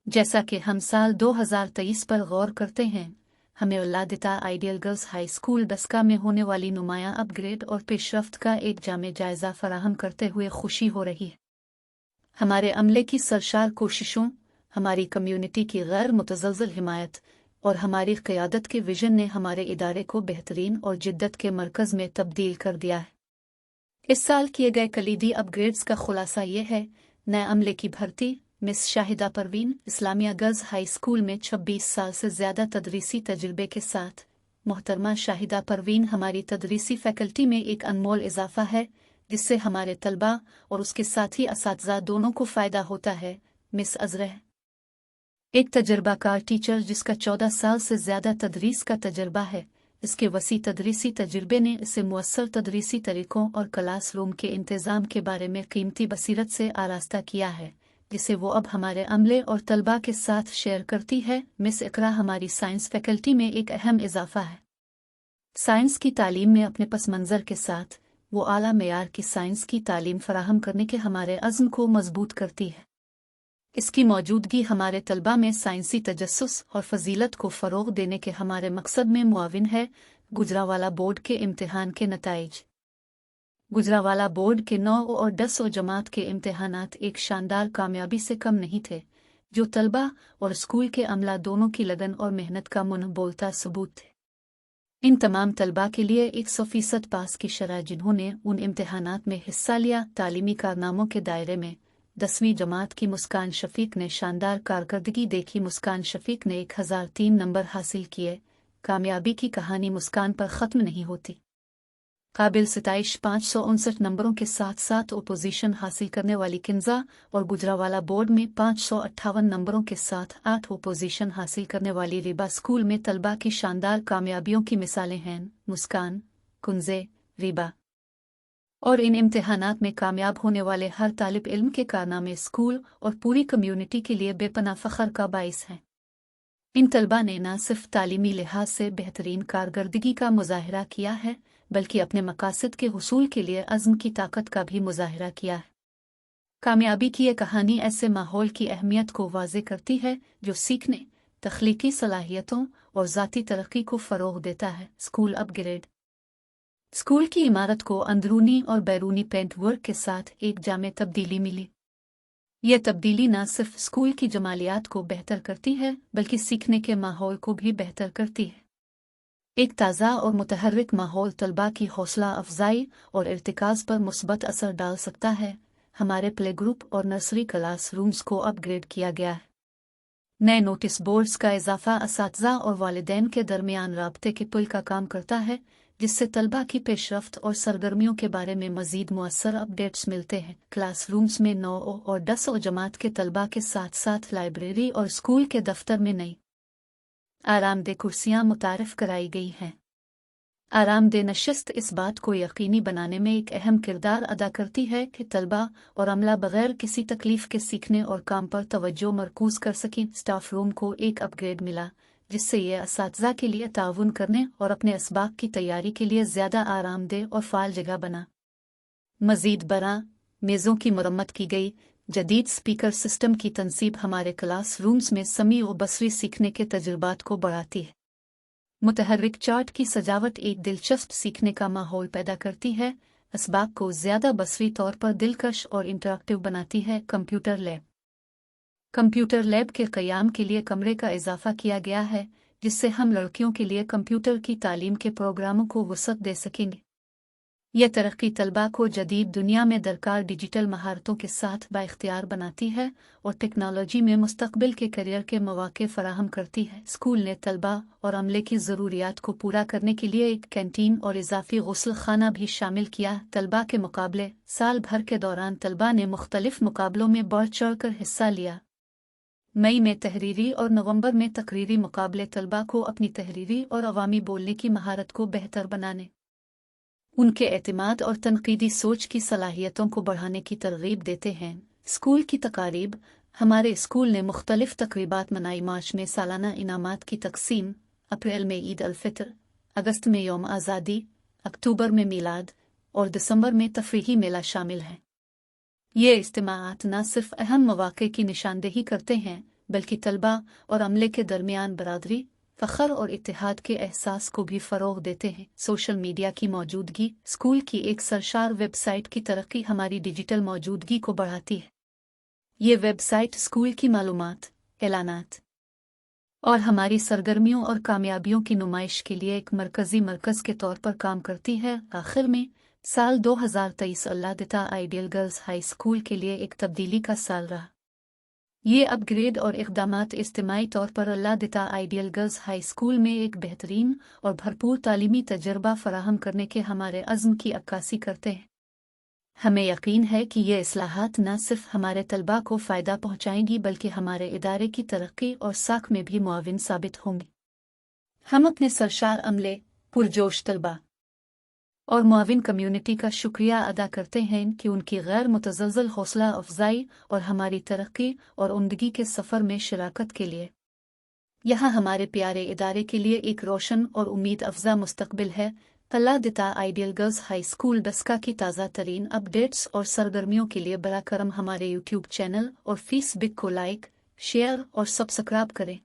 जैसा कि हम साल 2023 पर गौर करते हैं, हमें उल्लादिता ideal girls high school Daska में होने वाली नुमायां अपग्रेड और पेशरफ्त का एक जामे जायजा फराहम करते हुए खुशी हो रही है। हमारे अमले की सरशार कोशिशों, हमारी कम्युनिटी की गैर मुतज़लज़ल हिमायत और हमारी क़यादत के विजन ने हमारे इदारे को बेहतरीन और जिद्दत के मरकज़ में तब्दील कर दिया है। इस साल किए गए कलीदी अपग्रेड्स का खुलासा ये है: नए अमले की भर्ती, miss Shahida Parveen, Islamia girls high school में 26 साल से ज़्यादा तदरीसी तजुर्बे के साथ। मोहतरमा शाहिदा परवीन हमारी तदरीसी फैकल्टी में एक अनमोल इजाफा है, जिससे हमारे तलबा और उसके साथी असातिज़ा दोनों को फ़ायदा होता है। मिस अज़रह एक तजर्बाकार टीचर जिसका 14 साल से ज़्यादा तदरीस का तजर्बा है। इसके वसी तदरीसी तजुर्बे ने इसे मुअस्सर तदरीसी तरीक़ों और क्लास रूम के इंतज़ाम के बारे में कीमती बसीरत से आरास्ता किया है, जिसे वो अब हमारे अमले और तलबा के साथ शेयर करती है। मिस इकरा हमारी साइंस फैकल्टी में एक अहम इजाफा है। साइंस की तालीम में अपने पस मंज़र के साथ वो आला मेयार की साइंस की तालीम फराहम करने के हमारे अज़्म को मजबूत करती है। इसकी मौजूदगी हमारे तलबा में साइंसी तजस्सुस और फजीलत को फ़रोग़ देने के हमारे मकसद में मुआविन है। गुजरावाला बोर्ड के इम्तिहान के नताइज। गुजरावाला बोर्ड के 9 और 10 जमात के इम्तिहानात एक शानदार कामयाबी से कम नहीं थे, जो तलबा और स्कूल के अमला दोनों की लगन और मेहनत का मुँह बोलता सबूत थे। इन तमाम तलबा के लिए 100% पास की शरह जिन्होंने उन इम्तिहानात में हिस्सा लिया। तालीमी कारनामों के दायरे में 10वीं जमात की मुस्कान शफीक ने शानदार कारकर्दगी देखी। मुस्कान शफीक ने 1003 नंबर हासिल किए। कामयाबी की कहानी मुस्कान पर ख़त्म नहीं होती। काबिल सिताइश 559 नंबरों के साथ साथ ओपोजिशन हासिल करने वाली किन्जा और गुजरावाला बोर्ड में 558 नंबरों के साथ 8 ओपोजिशन हासिल करने वाली रिबा स्कूल में तलबा की शानदार कामयाबियों की मिसालें हैं। मुस्कान, कुंजे, रिबा और इन इम्तिहानात में कामयाब होने वाले हर तालिब इल्म के कारनामे स्कूल और पूरी कम्युनिटी के लिए बेपनाह फ़ख्र का बाइस हैं। इन तलबा ने न सिर्फ तालीमी लिहाज से बेहतरीन कारकर्दगी का मुज़ाहिरा किया है, बल्कि अपने मकासद के हुसूल के लिए अज़्म की ताकत का भी मुज़ाहिरा किया है। कामयाबी की ये कहानी ऐसे माहौल की अहमियत को वाज़े करती है जो सीखने, तख्लीकी सलाहियतों और ज़ाती तरक्की को फ़रोग़ देता है। School upgrade. स्कूल की इमारत को अंदरूनी और बैरूनी पेंट वर्क के साथ एक जामे तब्दीली मिली। यह तब्दीली न सिर्फ स्कूल की जमालियात को बेहतर करती है, बल्कि सीखने के माहौल को भी बेहतर करती है। एक ताज़ा और मुतहर्रिक माहौल तलबा की हौसला अफजाई और इर्तिकाज़ पर मुस्बत असर डाल सकता है। हमारे प्ले ग्रुप और नर्सरी क्लास रूम्स को अपग्रेड किया गया है। नए नोटिस बोर्ड्स का इजाफा असातिज़ा और वालिदैन के दरमियान राब्ते के पुल का काम करता है, जिससे तलबा की पेशरफ्त और सरगर्मियों के बारे में मज़ीद मुअस्सर अपडेट्स मिलते हैं। क्लास रूम्स में 9 और 10 जमात के तलबा के साथ साथ लाइब्रेरी और स्कूल के दफ्तर में नई आरामदेह कुर्सियाँ मुतारिफ कराई गई हैं। आरामदेह नशिस्त इस बात को यकीनी बनाने में एक अहम किरदार अदा करती है कि तलबा और अमला बगैर किसी तकलीफ के सीखने और काम पर तवज्जो मरकूज कर सकें। स्टाफ रूम को एक अपग्रेड मिला, जिससे यह असातिज़ा के लिए ताउन करने और अपने असबाक की तैयारी के लिए ज़्यादा आरामदेह और फ़ाल जगह बना। मज़ीद बरा मेज़ों की मरम्मत की गई। जदीद स्पीकर सिस्टम की तनसीब हमारे क्लास रूम्स में समी व बसरी सीखने के तजुर्बात को बढ़ाती है। मुतहर्रिक चार्ट की सजावट एक दिलचस्प सीखने का माहौल पैदा करती है, असबाक को ज़्यादा बसरी तौर पर दिलकश और इंटरैक्टिव बनाती है। Computer lab. कंप्यूटर लैब के क़याम के लिए कमरे का इजाफा किया गया है, जिससे हम लड़कियों के लिए कंप्यूटर की तालीम के प्रोग्रामों को वसअत दे सकेंगे। यह तरक्की तलबा को जदीद दुनिया में दरकार डिजिटल महारतों के साथ बाइख्तियार बनाती है और टेक्नोलॉजी में मुस्तक़बिल के करियर के मौक़े फ़राहम करती है। स्कूल ने तलबा और अमले की ज़रूरियात को पूरा करने के लिए एक कैंटीन और इजाफ़ी गुस्ल खाना भी शामिल किया। तलबा के मुकाबले। साल भर के दौरान तलबा ने मुख्तलिफ मुकाबलों में बढ़ चढ़ कर हिस्सा लिया। मई में तहरीरी और नवंबर में तकरीरी मुकाबले तलबा को अपनी तहरीरी और अवामी बोलने की महारत को बेहतर बनाने, उनके एतमाद और तनकीदी सोच की सलाहियतों को बढ़ाने की तरगीब देते हैं। स्कूल की तकारीब। हमारे स्कूल ने मुख्तलिफ तकरीबात मनाई। मार्च में सालाना इनामात की तकसीम, अप्रैल में ईद अल फितर, अगस्त में यौम आज़ादी, अक्टूबर में मीलाद और दिसंबर में तफरीही मेला शामिल हैं। ये इज्तिमाआत न सिर्फ अहम मौक़े की निशानदेही करते हैं, बल्कि तलबा और अमले के दरमियान बरादरी, फ़ख्र और इत्तेहाद के एहसास को भी फ़रोग़ देते हैं। सोशल मीडिया की मौजूदगी स्कूल की एक सरशार वेबसाइट की तरक्की हमारी डिजिटल मौजूदगी को बढ़ाती है। ये वेबसाइट स्कूल की मालूमात, एलानात और हमारी सरगर्मियों और कामयाबियों की नुमाइश के लिए एक मरकज़ी मरकज़ के तौर पर काम करती है। आखिर में साल 2023 अल्लाह आइडियल गर्ल्स हाई स्कूल के लिए एक तब्दीली का साल रहा। ये अपग्रेड और इक़दामात इज्तिमाई तौर पर अल्लाह आइडियल गर्ल्स हाई स्कूल में एक बेहतरीन और भरपूर तालीमी तजर्बा फराहम करने के हमारे अज़्म की अक्कासी करते हैं। हमें यकीन है कि ये इस्लाहात न सिर्फ हमारे तलबा को फ़ायदा पहुँचाएंगी बल्कि हमारे इदारे की तरक्की और साख में भी मुआविन साबित होंगी। हम अपने सरशार अमले, पुरजोश तलबा और मुआविन कम्युनिटी का शुक्रिया अदा करते हैं कि उनकी गैर मुतज़लज़ल हौसला अफजाई और हमारी तरक्की और उम्दगी के सफ़र में शिराकत के लिए। यहाँ हमारे प्यारे इदारे के लिए एक रोशन और उम्मीद अफजा मुस्तकबिल है। अल्लाह आइडियल गर्ल्स हाई स्कूल बस्का की ताज़ा तरीन अपडेट्स और सरगर्मियों के लिए बरा करम हमारे यूट्यूब चैनल और फेसबुक को लाइक, शेयर और सब्सक्राइब करें।